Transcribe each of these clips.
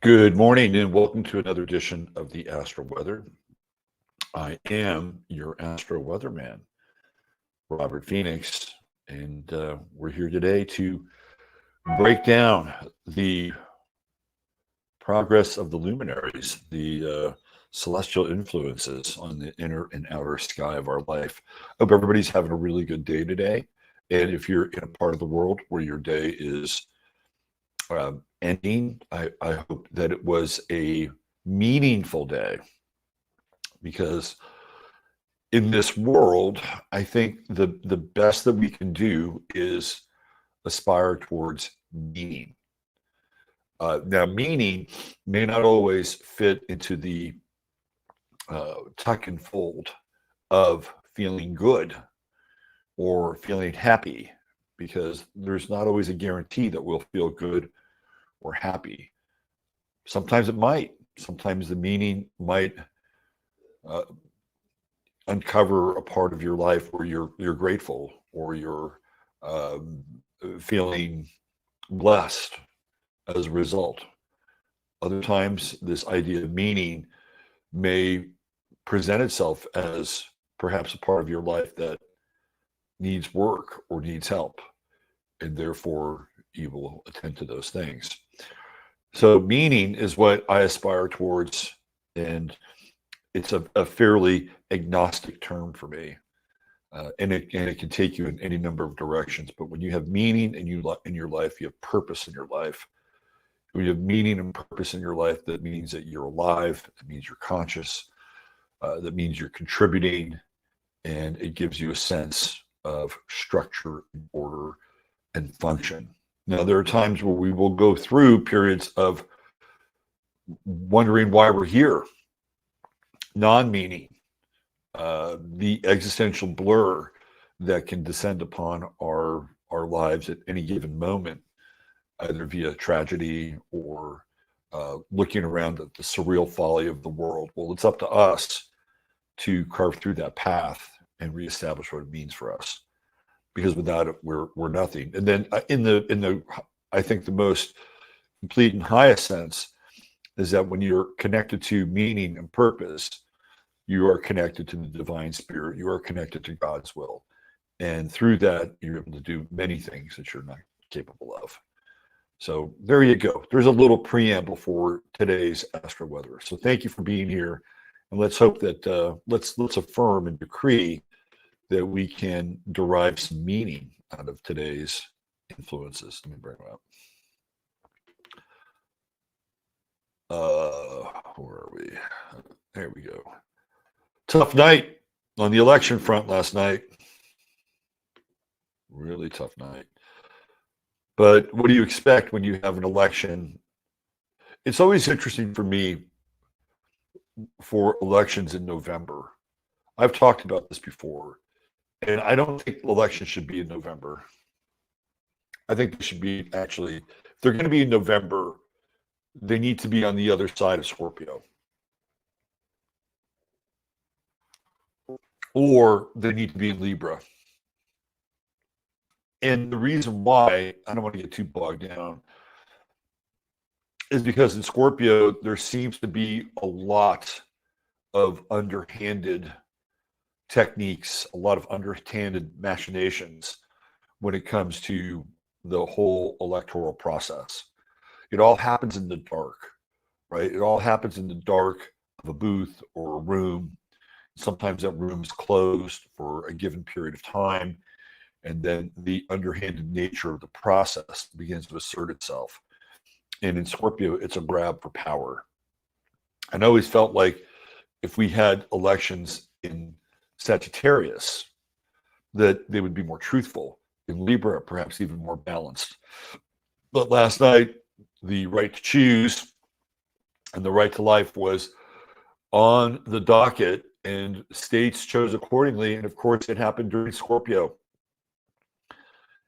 Good morning and welcome to another edition of the Astro Weather. I am your Astro Weatherman, Robert Phoenix, and we're here today to break down the progress of the luminaries, the celestial influences on the inner and outer sky of our life. Hope everybody's having a really good day today. And if you're in a part of the world where your day is ending, I hope that it was a meaningful day, because in this world, I think the best that we can do is aspire towards meaning. Now, meaning may not always fit into the tuck and fold of feeling good or feeling happy, because there's not always a guarantee that we'll feel good or happy. Sometimes it might. Sometimes the meaning might uncover a part of your life where you're grateful or you're feeling blessed as a result. Other times, this idea of meaning may present itself as perhaps a part of your life that needs work or needs help, and therefore you will attend to those things. So meaning is what I aspire towards, and it's a fairly agnostic term for me, and it can take you in any number of directions. But when you have meaning in your life, you have purpose in your life. When you have meaning and purpose in your life, that means that you're alive. That means you're conscious. That means you're contributing, and it gives you a sense of structure, order, and function. Now, there are times where we will go through periods of wondering why we're here, non-meaning, the existential blur that can descend upon our lives at any given moment, either via tragedy or looking around at the surreal folly of the world. Well, it's up to us to carve through that path and reestablish what it means for us, because without it, we're nothing. And then in the I think the most complete and highest sense is that when you're connected to meaning and purpose, you are connected to the divine spirit. You are connected to God's will. And through that, you're able to do many things that you're not capable of. So there you go. There's a little preamble for today's Astro Weather. So thank you for being here. And let's hope that, let's affirm and decree that we can derive some meaning out of today's influences. Let me bring them up. Where are we? There we go. Tough night on the election front last night. Really tough night. But what do you expect when you have an election? It's always interesting for me for elections in November. I've talked about this before, and I don't think elections should be in November. I think they should be, actually, if they're going to be in November, they need to be on the other side of Scorpio. Or they need to be in Libra. And the reason why, I don't want to get too bogged down, is because in Scorpio, there seems to be a lot of underhanded techniques, a lot of underhanded machinations when it comes to the whole electoral process. It all happens in the dark, right? It all happens in the dark of a booth or a room. Sometimes that room is closed for a given period of time, and then the underhanded nature of the process begins to assert itself. And in Scorpio, it's a grab for power. And I always felt like if we had elections in Sagittarius, that they would be more truthful. In Libra, perhaps even more balanced. But last night, the right to choose and the right to life was on the docket, and states chose accordingly. And of course, it happened during Scorpio.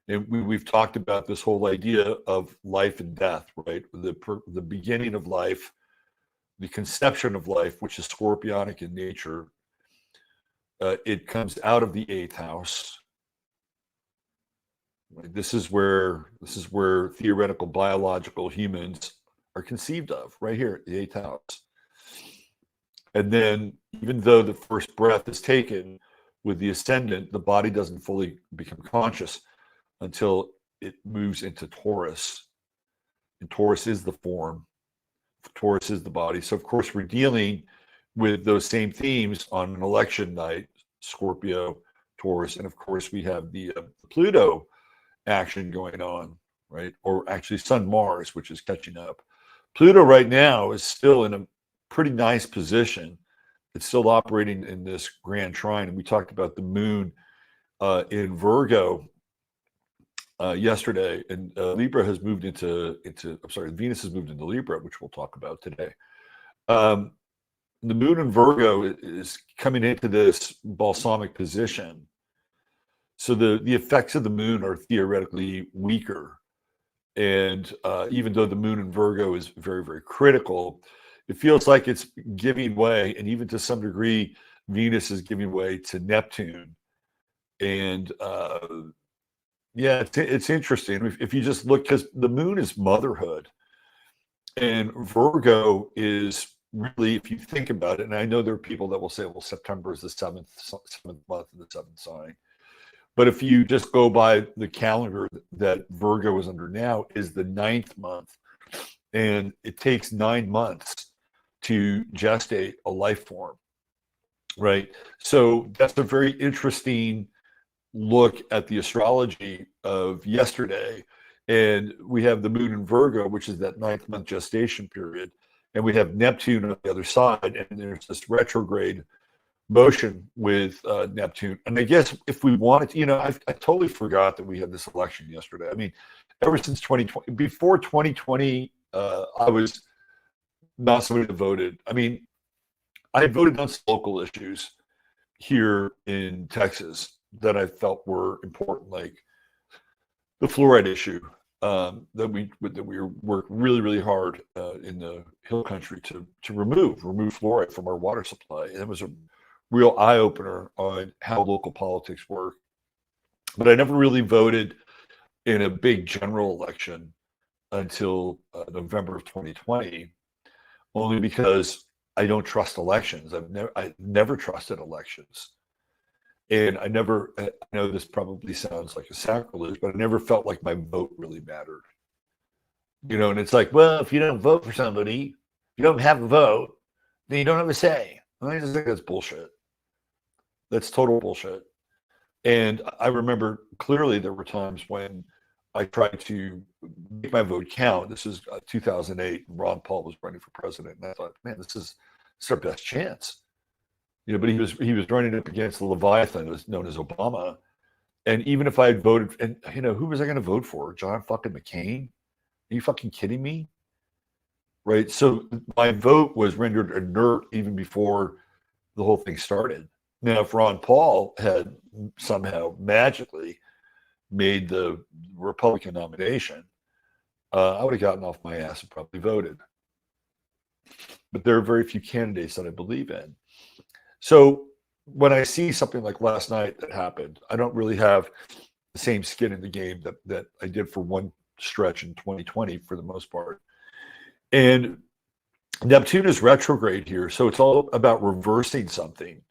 And we've talked about this whole idea of life and death, right? The beginning of life, the conception of life, which is scorpionic in nature. It comes out of the 8th house. This is where theoretical biological humans are conceived of right here, the 8th house. And then even though the first breath is taken with the ascendant, the body doesn't fully become conscious until it moves into Taurus. And Taurus is the form. Taurus is the body. So, of course, we're dealing with those same themes on an election night, Scorpio, Taurus. And, of course, we have the Pluto action going on, right? Or actually Sun Mars, which is catching up. Pluto right now is still in a pretty nice position. It's still operating in this grand trine. And we talked about the moon in Virgo yesterday, and Libra has moved into Venus has moved into Libra, which we'll talk about today. The moon in Virgo is coming into this balsamic position. So the effects of the moon are theoretically weaker. And even though the moon in Virgo is very, very critical, it feels like it's giving way. And even to some degree, Venus is giving way to Neptune. And yeah, it's interesting. If you just look, because the moon is motherhood. And Virgo is really, if you think about it, and I know there are people that will say, well, September is the seventh month of the seventh sign. But if you just go by the calendar that Virgo is under now, is the 9th month. And it takes 9 months to gestate a life form, right? So that's a very interesting look at the astrology of yesterday. And we have the moon in Virgo, which is that 9th month gestation period. And we have Neptune on the other side. And there's this retrograde motion with Neptune. And I guess if we wanted to, I totally forgot that we had this election yesterday. I mean, ever since 2020, before 2020, I was not somebody that voted. I mean, I voted on local issues here in Texas that I felt were important, like the fluoride issue that we worked really, really hard in the hill country to remove fluoride from our water supply. And it was a real eye-opener on how local politics work. But I never really voted in a big general election until November of 2020, only because I don't trust elections. I've never trusted elections. And I know this probably sounds like a sacrilege, but I never felt like my vote really mattered. And it's like, well, if you don't vote for somebody, you don't have a vote, then you don't have a say. I just think that's bullshit. That's total bullshit. And I remember clearly there were times when I tried to make my vote count. This is 2008. Ron Paul was running for president. And I thought, man, this is our best chance. But he was running up against the Leviathan, was known as Obama. And even if I had voted, and who was I going to vote for? John fucking McCain? Are you fucking kidding me? Right? So my vote was rendered inert even before the whole thing started. Now, if Ron Paul had somehow magically made the Republican nomination, I would have gotten off my ass and probably voted. But there are very few candidates that I believe in. So when I see something like last night that happened, I don't really have the same skin in the game that I did for one stretch in 2020 for the most part. And Neptune is retrograde here. So it's all about reversing something.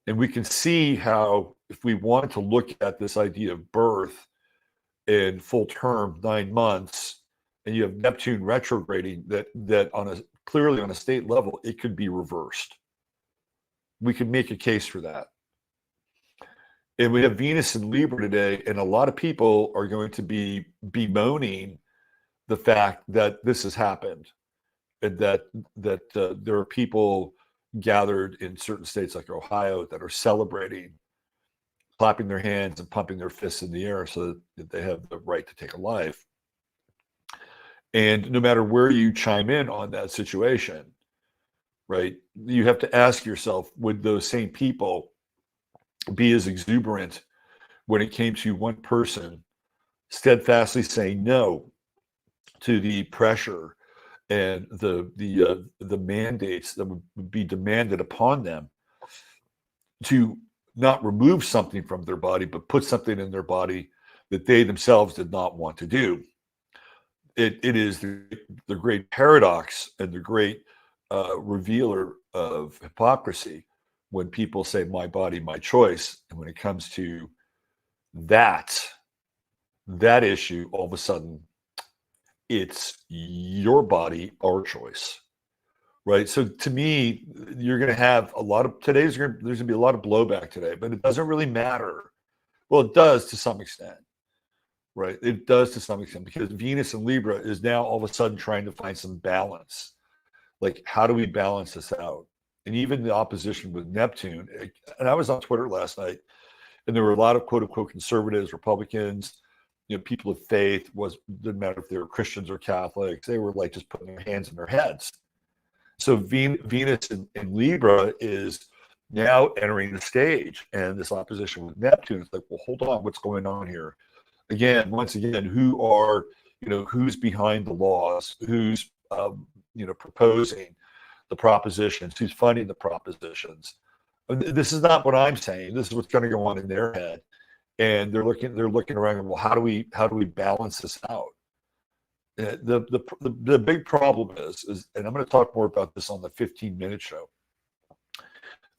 And we can see how, if we wanted to look at this idea of birth in full term, 9 months, and you have Neptune retrograding, that clearly on a state level, it could be reversed. We could make a case for that. And we have Venus in Libra today, and a lot of people are going to be bemoaning the fact that this has happened, and that there are people gathered in certain states like Ohio that are celebrating, clapping their hands and pumping their fists in the air so that they have the right to take a life. And no matter where you chime in on that situation, right, you have to ask yourself, would those same people be as exuberant when it came to one person steadfastly saying no to the pressure and the mandates that would be demanded upon them to not remove something from their body, but put something in their body that they themselves did not want to do? it is the great paradox and the great revealer of hypocrisy when people say my body, my choice. And when it comes to that issue, all of a sudden it's your body, our choice. Right. So to me, you're going to have a lot of there's going to be a lot of blowback today, but it doesn't really matter. Well, it does to some extent. Right. It does to some extent because Venus and Libra is now all of a sudden trying to find some balance. Like, how do we balance this out? And even the opposition with Neptune. And I was on Twitter last night, and there were a lot of quote unquote conservatives, Republicans, people of faith. Didn't matter if they were Christians or Catholics. They were like just putting their hands in their heads. So Venus in Libra is now entering the stage, and this opposition with Neptune is like, well, hold on, what's going on here? Once again, who's behind the laws? Who's proposing the propositions? Who's funding the propositions? This is not what I'm saying. This is what's going to go on in their head, and they're looking around and, well, how do we balance this out? The big problem is, and I'm going to talk more about this on the 15-minute show.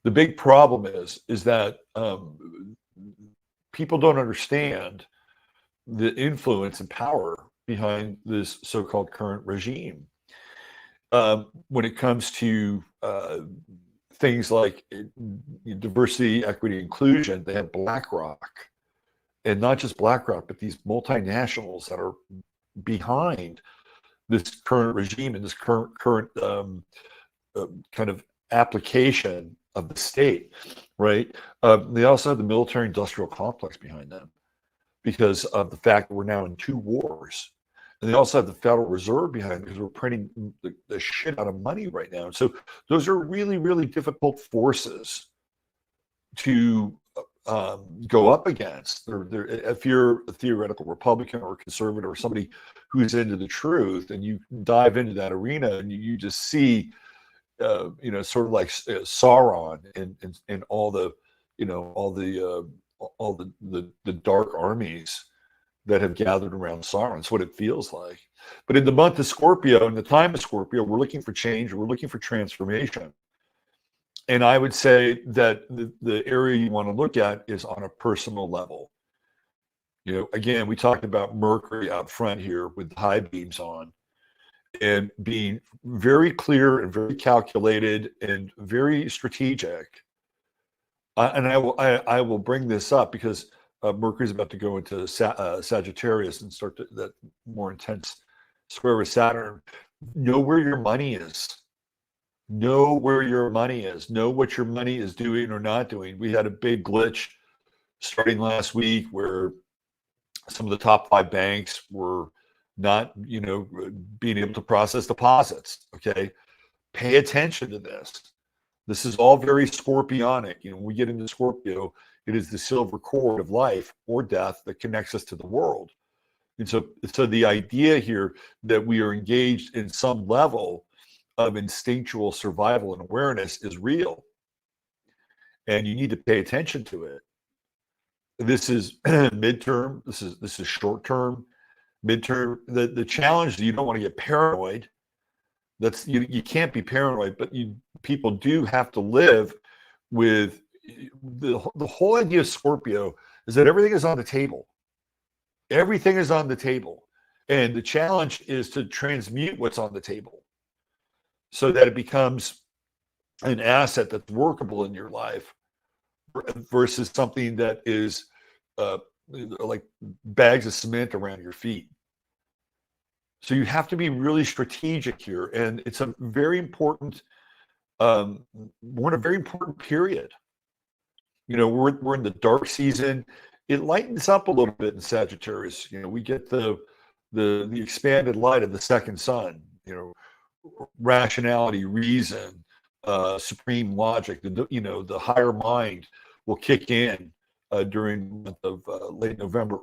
The big problem is that people don't understand the influence and power behind this so-called current regime. When it comes to things like diversity, equity, inclusion, they have BlackRock, and not just BlackRock, but these multinationals that are behind this current regime and this current kind of application of the state, right? They also have the military-industrial complex behind them because of the fact that we're now in 2 wars. And they also have the Federal Reserve behind them because we're printing the shit out of money right now. And so those are really, really difficult forces to go up against. If you're a theoretical Republican or conservative or somebody who's into the truth, and you dive into that arena and you just see, sort of like Sauron and all the dark armies that have gathered around Sauron. It's what it feels like. But in the month of Scorpio, in the time of Scorpio, we're looking for change. We're looking for transformation. And I would say that the area you want to look at is on a personal level. Again, we talked about Mercury out front here with the high beams on, and being very clear and very calculated and very strategic. And I will bring this up because Mercury is about to go into Sagittarius and start that more intense square with Saturn. Know where your money is. Know where your money is. Know what your money is doing or not doing. We had a big glitch starting last week where some of the top 5 banks were not, being able to process deposits. Okay. Pay attention to this. This is all very scorpionic. When we get into Scorpio, it is the silver cord of life or death that connects us to the world. And so the idea here that we are engaged in some level of instinctual survival and awareness is real. And you need to pay attention to it. This is midterm. This is short term. Midterm. The challenge is you don't want to get paranoid. That's you can't be paranoid, but people do have to live with the whole idea of Scorpio is that everything is on the table. Everything is on the table. And the challenge is to transmute what's on the table so that it becomes an asset that's workable in your life versus something that is like bags of cement around your feet. So you have to be really strategic here. And it's a very important, we're in a very important period. We're in the dark season. It lightens up a little bit in Sagittarius. We get the expanded light of the second sun, rationality, reason, supreme logic, the higher mind will kick in during the month of late November,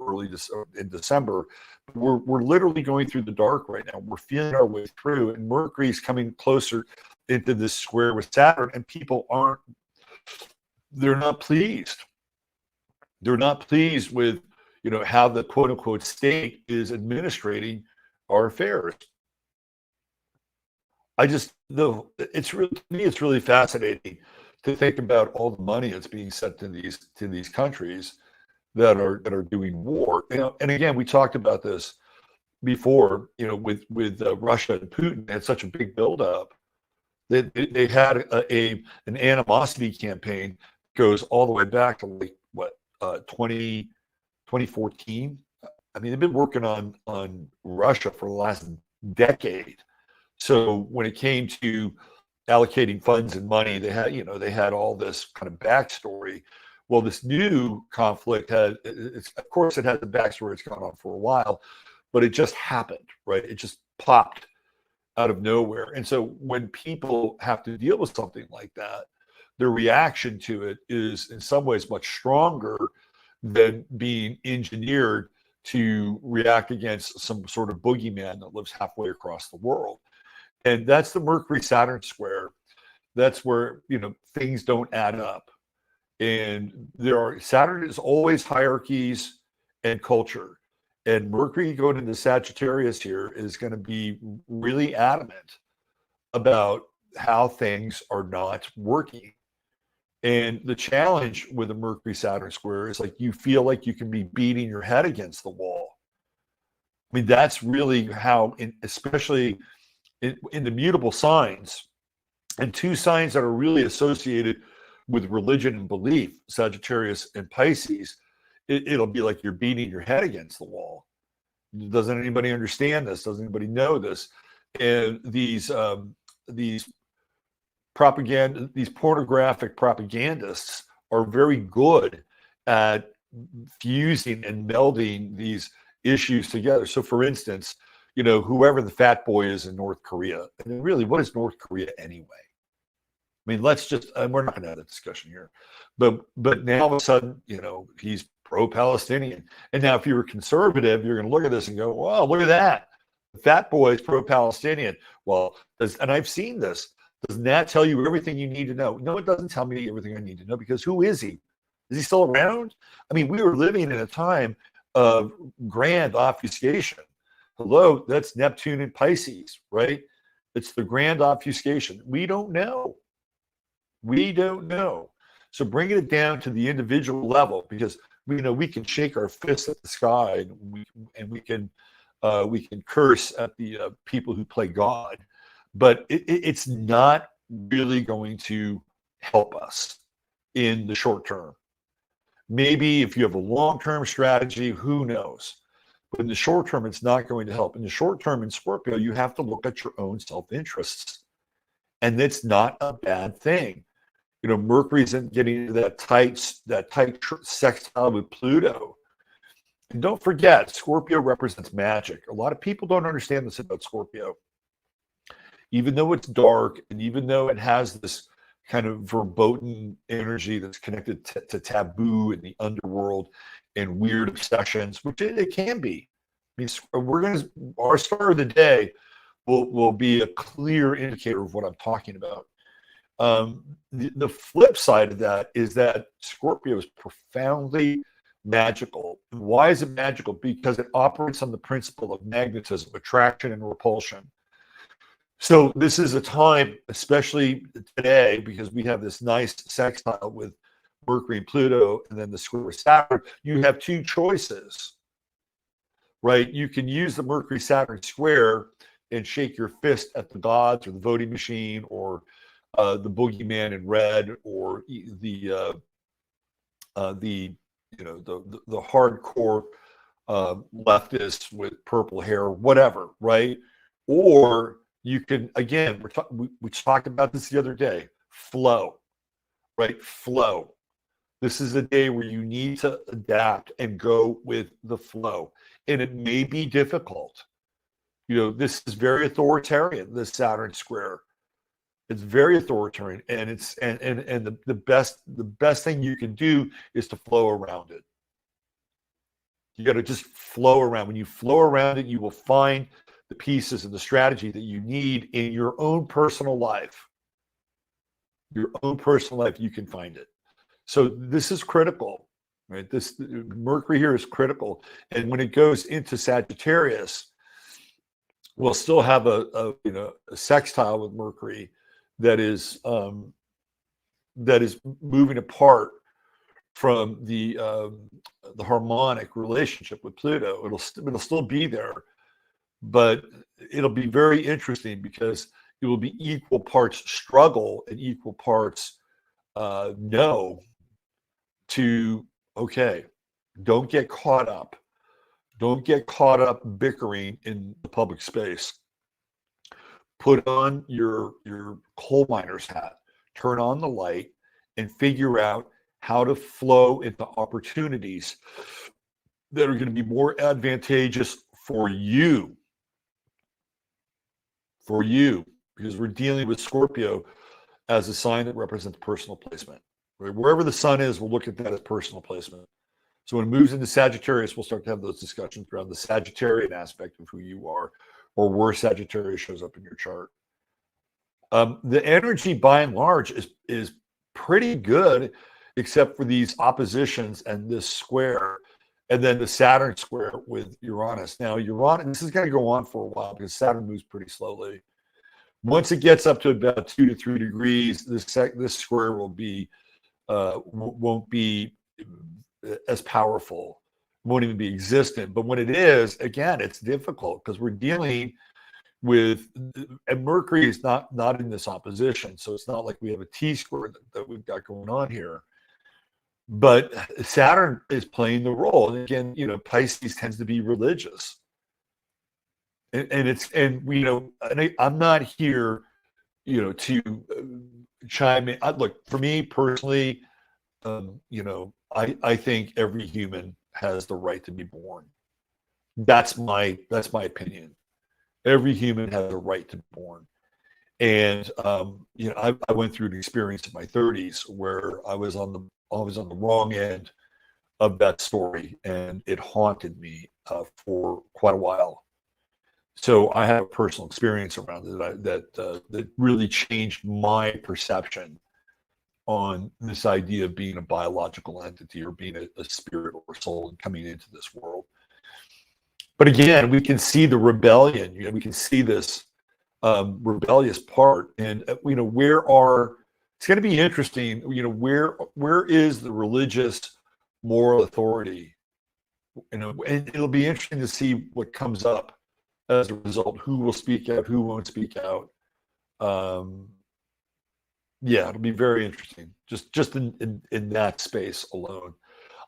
in December. We're literally going through the dark right now. We're feeling our way through, and Mercury's coming closer into this square with Saturn, and people they're not pleased. They're not pleased with, how the quote unquote state is administrating our affairs. It's really, to me, it's really fascinating to think about all the money that's being sent to these countries that are doing war. And again, we talked about this before. With Russia and Putin, they had such a big buildup. They had an animosity campaign goes all the way back to like what 2014. I mean, they've been working on Russia for the last decade. So when it came to allocating funds and money, they had all this kind of backstory. Well, this new conflict of course, it has a backstory. It's gone on for a while, but it just happened, right? It just popped out of nowhere. And so when people have to deal with something like that, their reaction to it is in some ways much stronger than being engineered to react against some sort of boogeyman that lives halfway across the world. And that's the Mercury-Saturn square. That's where, things don't add up. And Saturn is always hierarchies and culture. And Mercury going into Sagittarius here is going to be really adamant about how things are not working. And the challenge with a Mercury-Saturn square is like you feel like you can be beating your head against the wall. I mean, that's really how, especially in the mutable signs, and two signs that are really associated with religion and belief, Sagittarius and Pisces, it'll be like you're beating your head against the wall. Doesn't anybody understand this? Doesn't anybody know this? And these pornographic propagandists are very good at fusing and melding these issues together. So, for instance, whoever the fat boy is in North Korea, and really, what is North Korea anyway? I mean, we're not going to have that discussion here, but now all of a sudden, he's pro-Palestinian. And now if you're a conservative, you're going to look at this and go, well, look at that. The fat boy is pro-Palestinian. Well, and I've seen this. Doesn't that tell you everything you need to know? No, it doesn't tell me everything I need to know, because who is he? Is he still around? I mean, we were living in a time of grand obfuscation. Hello, that's Neptune and Pisces, right? It's the grand obfuscation. We don't know. We don't know. So bringing it down to the individual level, because we can shake our fists at the sky, and we can curse at the people who play God, but it's not really going to help us in the short term. Maybe if you have a long-term strategy, who knows? But in the short term, it's not going to help. In the short term, in Scorpio, you have to look at your own self-interests, and that's not a bad thing. Mercury isn't getting into that tight sextile with Pluto. And don't forget, Scorpio represents magic. A lot of people don't understand this about Scorpio. Even though it's dark, and even though it has this kind of verboten energy that's connected to taboo in the underworld and weird obsessions, which it can be. I mean, our star of the day will be a clear indicator of what I'm talking about. The flip side of that is that Scorpio is profoundly magical. Why is it magical? Because it operates on the principle of magnetism, attraction, and repulsion. So this is a time, especially today, because we have this nice sextile with Mercury and Pluto, and then the square with Saturn. You have two choices, right? You can use the Mercury-Saturn square and shake your fist at the gods or the voting machine or the boogeyman in red, or the hardcore leftists with purple hair, whatever, right? Or you can, again, we talked about this the other day, flow, right? Flow. This is a day where you need to adapt and go with the flow. And it may be difficult. This is very authoritarian, this Saturn square. It's very authoritarian, and the best thing you can do is to flow around it. You got to just flow around. When you flow around it, you will find the pieces and the strategy that you need in your own personal life. Your own personal life, you can find it. So this is critical, right? This Mercury here is critical, and when it goes into Sagittarius, we'll still have a sextile with Mercury that is moving apart from the harmonic relationship with Pluto. It'll still be there, but it'll be very interesting because it will be equal parts struggle and equal parts no to, okay, don't get caught up. Don't get caught up bickering in the public space. Put on your coal miner's hat, turn on the light, and figure out how to flow into opportunities that are going to be more advantageous for you. For you, because we're dealing with Scorpio as a sign that represents personal placement. Right? Wherever the sun is, we'll look at that as personal placement. So when it moves into Sagittarius, we'll start to have those discussions around the Sagittarian aspect of who you are, or where Sagittarius shows up in your chart. The energy, by and large, is pretty good, except for these oppositions and this square, and then the Saturn square with Uranus. Now, Uranus, this is going to go on for a while because Saturn moves pretty slowly. Once it gets up to about 2 to 3 degrees, this square won't be as powerful, won't even be existent. But when it is, again, it's difficult because we're dealing with, and Mercury is not in this opposition, so it's not like we have a T-square that we've got going on here. But Saturn is playing the role, and again, Pisces tends to be religious, and I'm not here, to chime in. Look, for me personally, I think every human has the right to be born. That's my opinion. Every human has a right to be born. And I went through an experience in my 30s where I was on the wrong end of that story, and it haunted me for quite a while. So I have a personal experience around it that really changed my perception on this idea of being a biological entity or being a spirit or soul and coming into this world. But again, we can see the rebellion. We can see this rebellious part, and it's going to be interesting. Where is the religious moral authority? And it'll be interesting to see what comes up as a result. Who will speak out? Who won't speak out? Yeah, it'll be very interesting. Just in that space alone.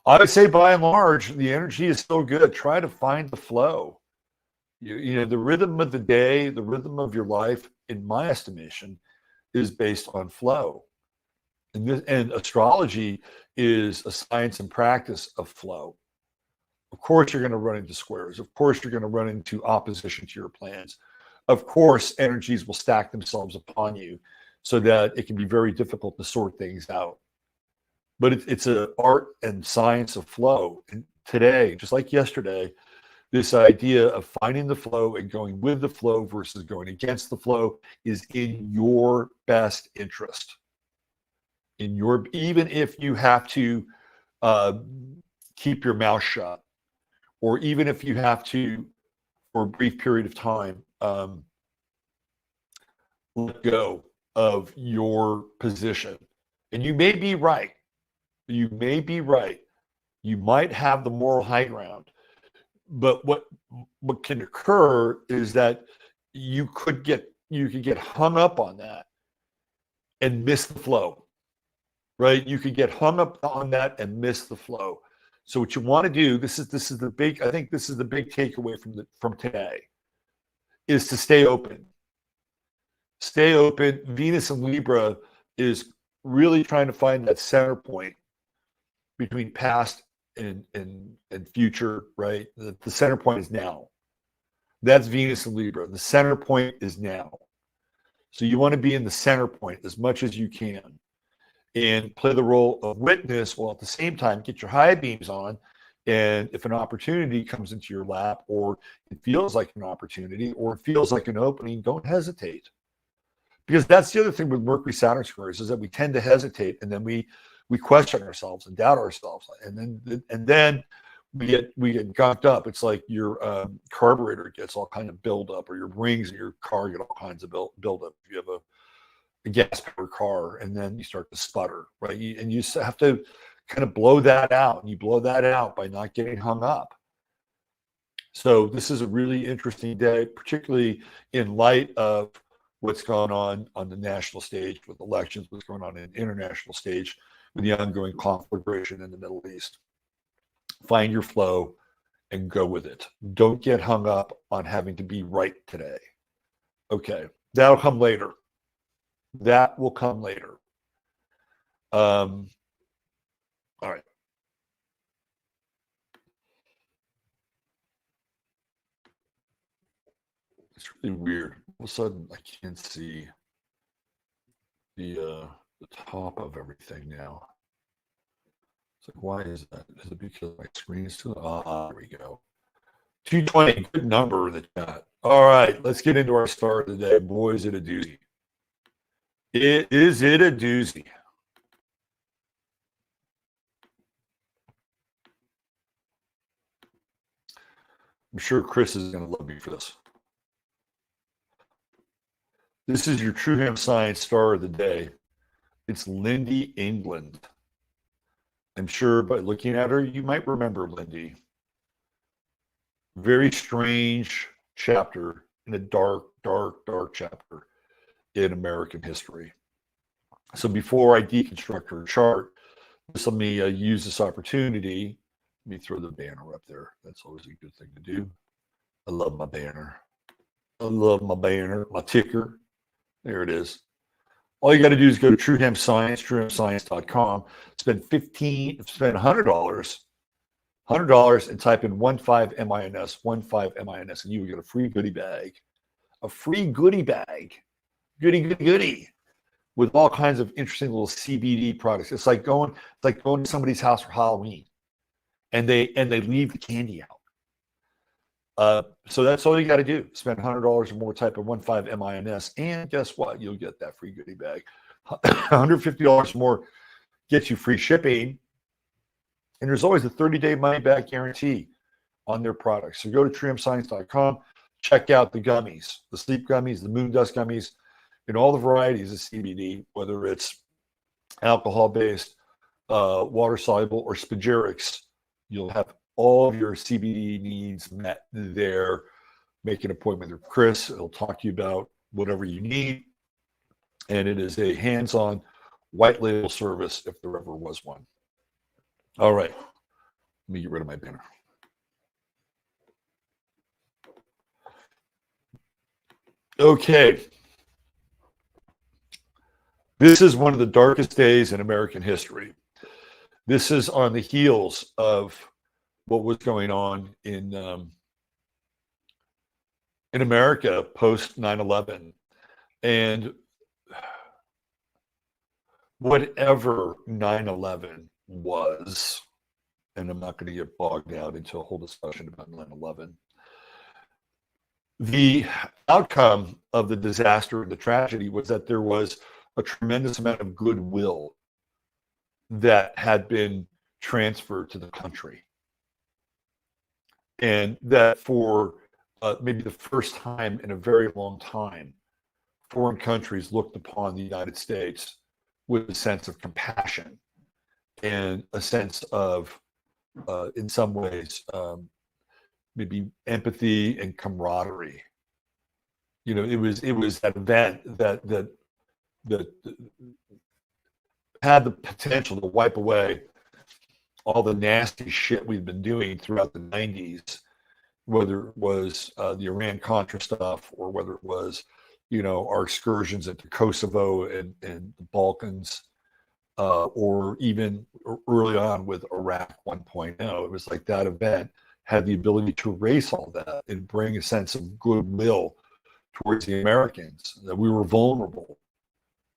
I would say by and large, the energy is still good. Try to find the flow. The rhythm of the day, the rhythm of your life, in my estimation, is based on flow. And astrology is a science and practice of flow. Of course, you're going to run into squares. Of course, you're going to run into opposition to your plans. Of course, energies will stack themselves upon you so that it can be very difficult to sort things out. But it's an art and science of flow. And today, just like yesterday, this idea of finding the flow and going with the flow versus going against the flow is in your best interest. Even if you have to keep your mouth shut, or even if you have to, for a brief period of time, let go of your position. And you may be right. You may be right. You might have the moral high ground. But what can occur is that you could get hung up on that and miss the flow, right? You could get hung up on that and miss the flow. So what you want to do, I think this is the big takeaway from today, is to stay open. Stay open. Venus in Libra is really trying to find that center point between past and future, right? The center point is now. That's Venus in Libra. The center point is now. So you want to be in the center point as much as you can and play the role of witness, while at the same time get your high beams on. And if an opportunity comes into your lap, or it feels like an opportunity, or it feels like an opening, don't hesitate. Because that's the other thing with Mercury Saturn squares, is that we tend to hesitate, and then we question ourselves and doubt ourselves, and then we get gunked up. It's like your carburetor gets all kind of buildup, or your rings in your car get all kinds of buildup. If you have a gas-powered car, and then you start to sputter, right? And you have to kind of blow that out, and you blow that out by not getting hung up. So this is a really interesting day, particularly in light of what's going on the national stage with elections, what's going on in the international stage with the ongoing conflagration in the Middle East. Find your flow and go with it. Don't get hung up on having to be right today. Okay, that'll come later. That will come later. All right. It's really weird. All of a sudden, I can't see the top of everything now. It's like, why is that? Is it because my screen is too? There we go. 220, good number in the chat. All right, let's get into our star of the day. Boy, is it a doozy. Is it a doozy? I'm sure Chris is going to love me for this. This is your True Hemp Science star of the day. It's Lynndie, England. I'm sure by looking at her, you might remember Lynndie. Very strange chapter in a dark, dark, dark chapter in American history. So before I deconstruct her chart, just let me use this opportunity. Let me throw the banner up there. That's always a good thing to do. I love my banner. I love my banner, my ticker. There it is. All you got to do is go to True Hemp Science, truehempscience.com, spend $100, and type in 15MINS, 15MINS, and you will get a free goodie bag. A free goodie bag. Goody, with all kinds of interesting little CBD products. It's like going to somebody's house for Halloween, and they leave the candy out. So that's all you got to do. Spend $100 or more, type in 15MINS, and guess what? You'll get that free goodie bag. $150 more gets you free shipping, and there's always a 30-day money-back guarantee on their products. So go to truehempscience.com, check out the gummies, the sleep gummies, the moon dust gummies, and all the varieties of CBD, whether it's alcohol-based, water-soluble, or spagyrics. You'll have all of your CBD needs met there. Make an appointment with Chris. He'll talk to you about whatever you need. And it is a hands-on white label service if there ever was one. All right. Let me get rid of my banner. Okay. This is one of the darkest days in American history. This is on the heels of what was going on in America post 9/11, and whatever 9/11 was, and I'm not going to get bogged down into a whole discussion about 9/11. The outcome of the disaster and the tragedy was that there was a tremendous amount of goodwill that had been transferred to the country. And that for maybe the first time in a very long time, foreign countries looked upon the United States with a sense of compassion and a sense of, in some ways, maybe empathy and camaraderie. You know, it was that event that had the potential to wipe away all the nasty shit we've been doing throughout the 90s, whether it was the Iran-Contra stuff, or whether it was, our excursions into Kosovo and the Balkans, or even early on with Iraq 1.0. It was like that event had the ability to erase all that and bring a sense of goodwill towards the Americans, that we were vulnerable,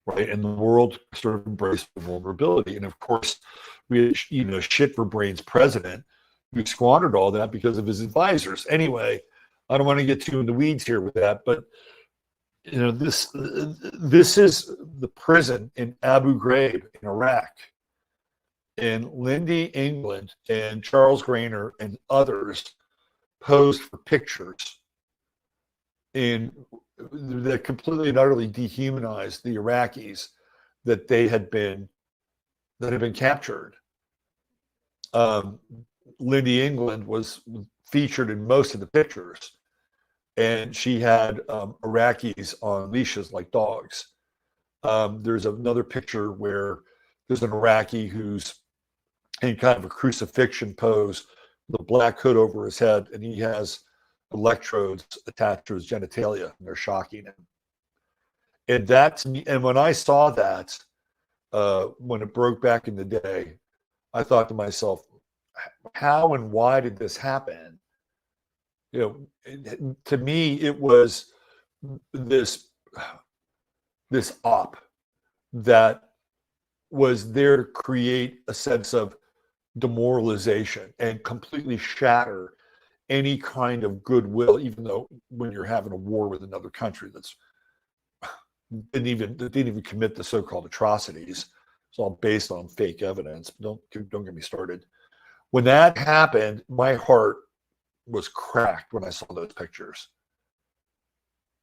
right? And the world sort of embraced the vulnerability. And of course, we had, a shit for brains president who squandered all that because of his advisors. Anyway, I don't want to get too in the weeds here with that, but this is the prison in Abu Ghraib in Iraq. And Lynndie England and Charles Grainer and others posed for pictures in that completely and utterly dehumanized the Iraqis that had been captured. Lynndie England was featured in most of the pictures, and she had Iraqis on leashes like dogs. There's another picture where there's an Iraqi who's in kind of a crucifixion pose with a black hood over his head, and he has electrodes attached to his genitalia, and they're shocking him. And and when I saw that, when it broke back in the day, I thought to myself, how and why did this happen? You know, to me, it was this op that was there to create a sense of demoralization and completely shatter any kind of goodwill, even though when you're having a war with another country that didn't even commit the so-called atrocities. It's all based on fake evidence. Don't get me started. When that happened, my heart was cracked when I saw those pictures,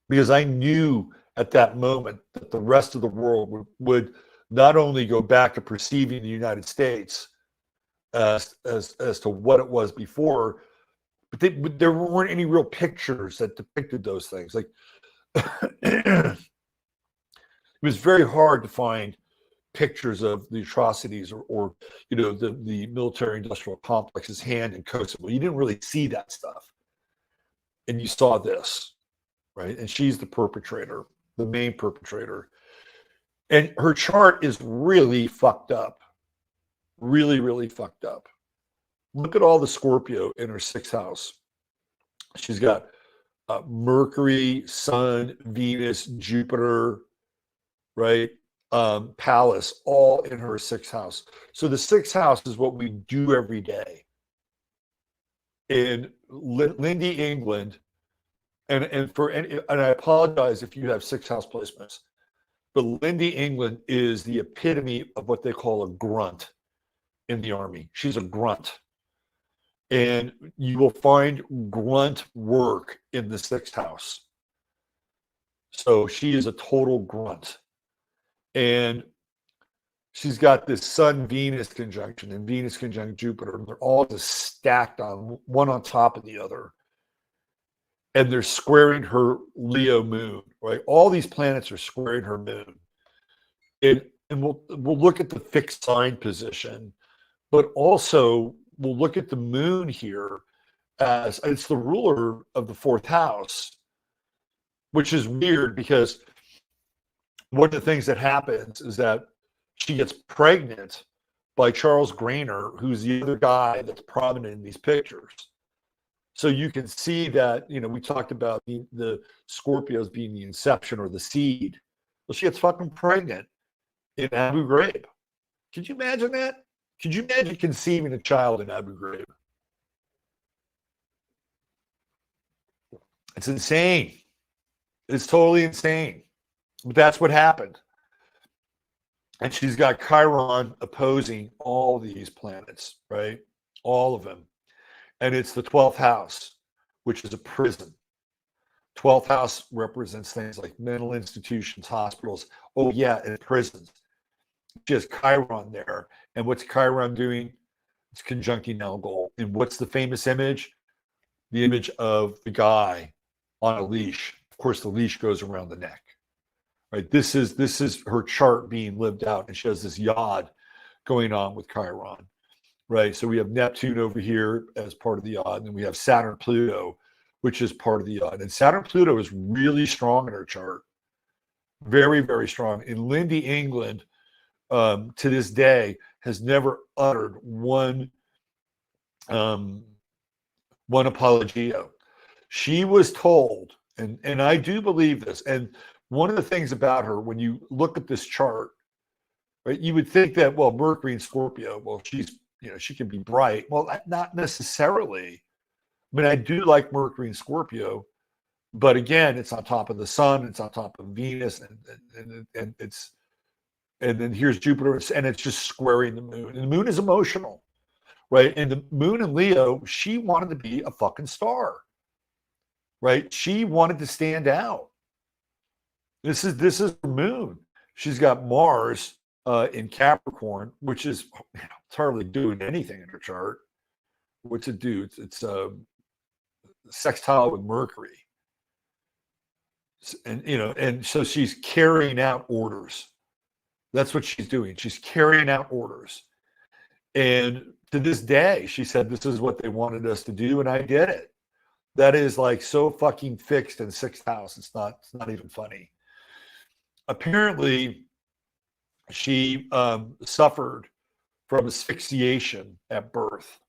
because I knew at that moment that the rest of the world would not only go back to perceiving the United States as to what it was before, but there weren't any real pictures that depicted those things. Like it was very hard to find pictures of the atrocities or you know, the military industrial complex's hand in Kosovo. You didn't really see that stuff, and you saw this, right? And she's the perpetrator, the main perpetrator, and her chart is really fucked up, really fucked up. Look at all the Scorpio in her sixth house. She's got Mercury, Sun, Venus, Jupiter, right? Pallas, all in her sixth house. So the sixth house is what we do every day. And Lynndie England, and I apologize if you have sixth house placements, but Lynndie England is the epitome of what they call a grunt in the Army. She's a grunt. And you will find grunt work in the sixth house. So she is a total grunt. And she's got this Sun-Venus conjunction and Venus conjunct Jupiter, and they're all just stacked on one on top of the other. And they're squaring her Leo moon, right? All these planets are squaring her moon. And we'll look at the fixed sign position, but also we'll look at the moon here as it's the ruler of the fourth house, which is weird because one of the things that happens is that she gets pregnant by Charles Grainer, who's the other guy that's prominent in these pictures. So you can see that, you know, we talked about the Scorpios being the inception or the seed. Well, she gets fucking pregnant in Abu Ghraib. Could you imagine that? Could you imagine conceiving a child in Abu Ghraib? It's insane. It's totally insane. But that's what happened. And she's got Chiron opposing all these planets, right? All of them. And it's the 12th house, which is a prison. 12th house represents things like mental institutions, hospitals. Oh, yeah, and prisons. She has Chiron there. And what's Chiron doing? It's conjuncting Algol. And what's the famous image? The image of the guy on a leash. Of course, the leash goes around the neck. Right? This is her chart being lived out, and she has this yod going on with Chiron. Right? So we have Neptune over here as part of the yod, and then we have Saturn, Pluto, which is part of the yod. And Saturn, Pluto is really strong in her chart. Very, very strong. And Lynndie England, to this day, has never uttered one apologia. She was told, and I do believe this, and one of the things about her, when you look at this chart, right, you would think that, well, Mercury and Scorpio, well, she's, you know, she can be bright. Well, not necessarily. I mean, I do like Mercury and Scorpio, but again, it's on top of the sun, it's on top of Venus, and And then here's Jupiter, and it's just squaring the moon. And the moon is emotional, right? And the moon in Leo, she wanted to be a fucking star, right? She wanted to stand out. This is the moon. She's got Mars in Capricorn, which is, it's hardly doing anything in her chart. What's it do? It's sextile with Mercury. And, and so she's carrying out orders. That's what she's doing. She's carrying out orders. And to this day, she said, this is what they wanted us to do, and I did it. That is like so fucking fixed in sixth house. It's not even funny. Apparently, she suffered from asphyxiation at birth.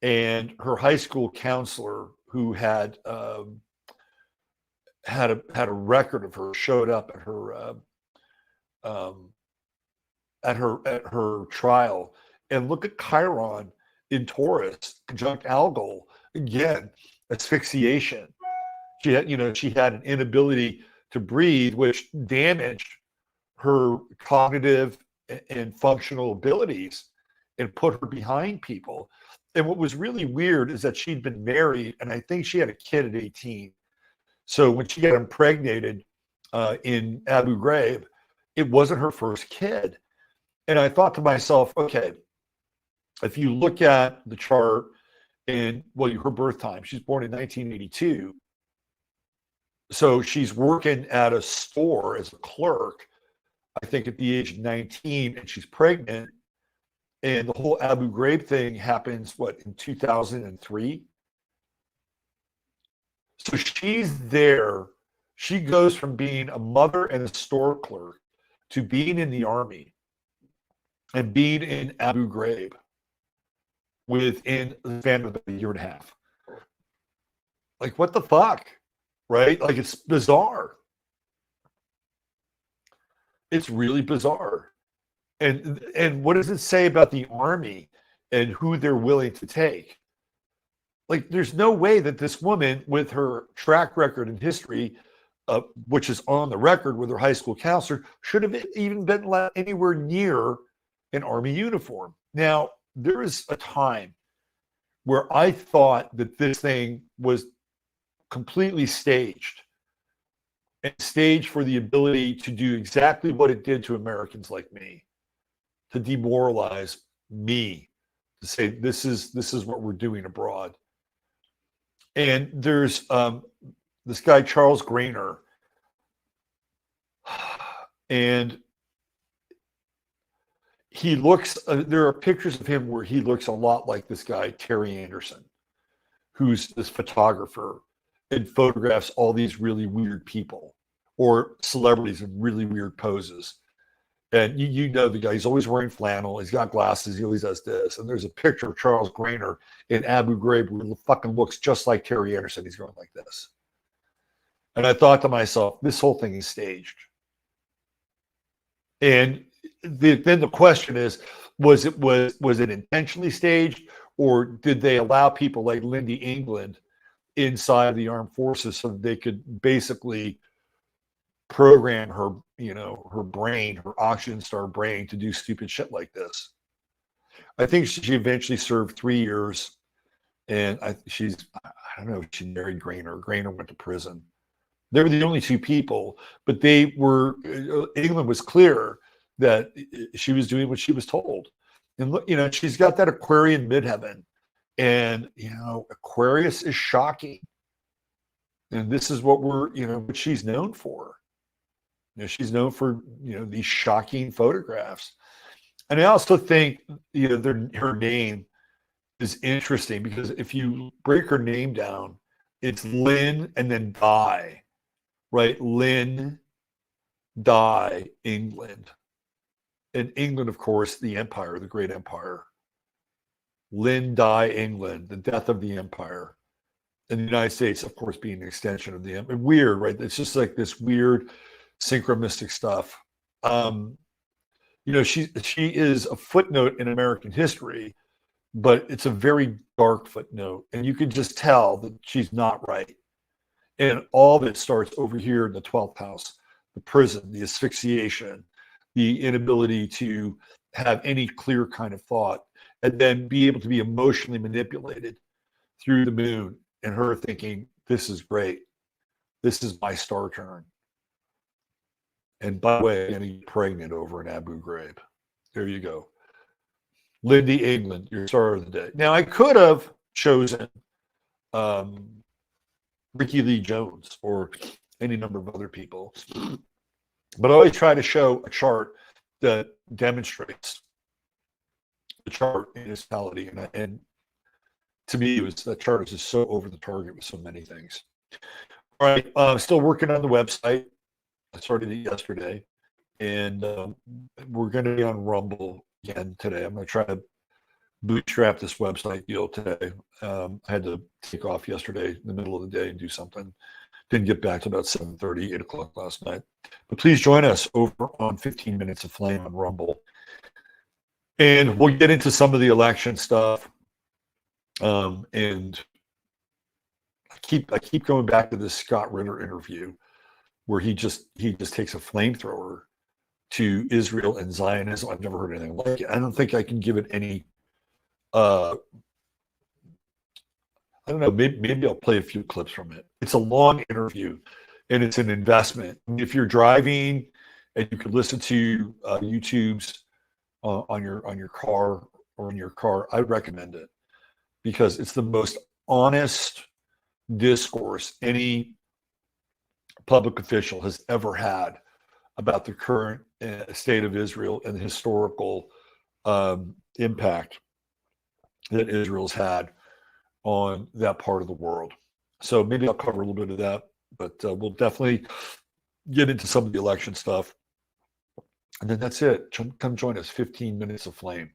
And her high school counselor, who had a record of her, showed up at her trial. And look at Chiron in Taurus, conjunct Algol, again, asphyxiation. She had an inability to breathe, which damaged her cognitive and functional abilities and put her behind people. And what was really weird is that she'd been married, and I think she had a kid at 18. So when she got impregnated in Abu Ghraib, it wasn't her first kid. And I thought to myself, okay, if you look at the chart and, her birth time, she's born in 1982. So she's working at a store as a clerk, I think at the age of 19, and she's pregnant. And the whole Abu Ghraib thing happens, in 2003? So she's there. She goes from being a mother and a store clerk to being in the army and being in Abu Ghraib within the span of a year and a half. Like, what the fuck? Right? Like, it's bizarre. It's really bizarre. And what does it say about the army and who they're willing to take? Like, there's no way that this woman, with her track record and history, which is on the record with her high school counselor, should have even been let anywhere near an army uniform. Now, there is a time where I thought that this thing was completely staged, and staged for the ability to do exactly what it did to Americans like me, to demoralize me, to say this is what we're doing abroad. And there's this guy Charles Grainer, and he looks. There are pictures of him where he looks a lot like this guy Terry Anderson, who's this photographer and photographs all these really weird people or celebrities in really weird poses. And you know the guy, he's always wearing flannel, he's got glasses, he always does this. And there's a picture of Charles Grainer in Abu Ghraib where he fucking looks just like Terry Anderson. He's going like this. And I thought to myself, this whole thing is staged. And then the question is, was it intentionally staged, or did they allow people like Lynndie England inside the armed forces so that they could basically program her, her brain, her oxygen star brain, to do stupid shit like this? I think she eventually served 3 years, and I don't know if she married Grainer. Grainer went to prison. They were the only two people, but England was clear that she was doing what she was told. And look, she's got that Aquarian midheaven, and Aquarius is shocking, and this is what what she's known for. She's known for these shocking photographs. And I also think her name is interesting, because if you break her name down, it's Lynn and then Die, right? Lynn, Die, England. And England, of course, the empire, the great empire. Lynn, Die, England, the death of the empire. And the United States, of course, being an extension of the empire. Weird, right? It's just like this weird synchronistic stuff. She is a footnote in American history, but it's a very dark footnote, and you can just tell that she's not right. And all of it starts over here in the 12th house, the prison, the asphyxiation, the inability to have any clear kind of thought, and then be able to be emotionally manipulated through the moon and her thinking, this is great. This is my star turn. And by the way, I'm going to get pregnant over in Abu Ghraib. There you go. Lynndie, England, your star of the day. Now, I could have chosen Ricky Lee Jones or any number of other people, but I always try to show a chart that demonstrates the chart in its totality. And to me, that chart is just so over the target with so many things. All right, still working on the website. I started it yesterday, and we're going to be on Rumble again today. I'm going to try to bootstrap this website deal today. I had to take off yesterday in the middle of the day and do something. Didn't get back to about 7:30, 8 o'clock last night. But please join us over on 15 Minutes of Flame on Rumble. And we'll get into some of the election stuff. And I keep going back to this Scott Ritter interview where he just takes a flamethrower to Israel and Zionism. I've never heard anything like it. I don't think I can give it any I don't know, maybe I'll play a few clips from it. It's a long interview and it's an investment. If you're driving and you could listen to YouTube's on your car or in your car, I recommend it because it's the most honest discourse any public official has ever had about the current state of Israel and the historical impact that Israel's had on that part of the world. So maybe I'll cover a little bit of that, but we'll definitely get into some of the election stuff. And then that's it. Come join us, 15 Minutes of Flame.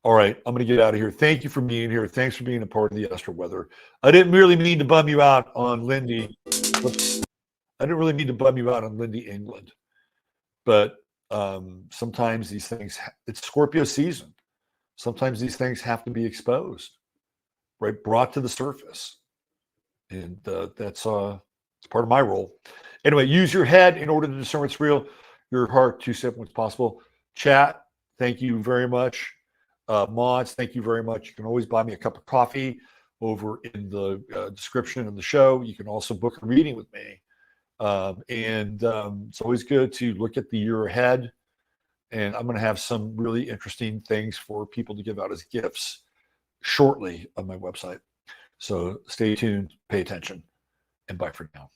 All right, I'm going to get out of here. Thank you for being here. Thanks for being a part of the Astro Weather. I didn't really mean to bum you out on Lynndie. I didn't really mean to bum you out on Lynndie, England. But sometimes these things, it's Scorpio season. Sometimes these things have to be exposed, right? Brought to the surface. And that's it's part of my role. Anyway, use your head in order to discern what's real, your heart to set what's possible. Chat, thank you very much. Mods, thank you very much. You can always buy me a cup of coffee over in the description of the show. You can also book a reading with me. It's always good to look at the year ahead. And I'm going to have some really interesting things for people to give out as gifts shortly on my website. So stay tuned, pay attention, and bye for now.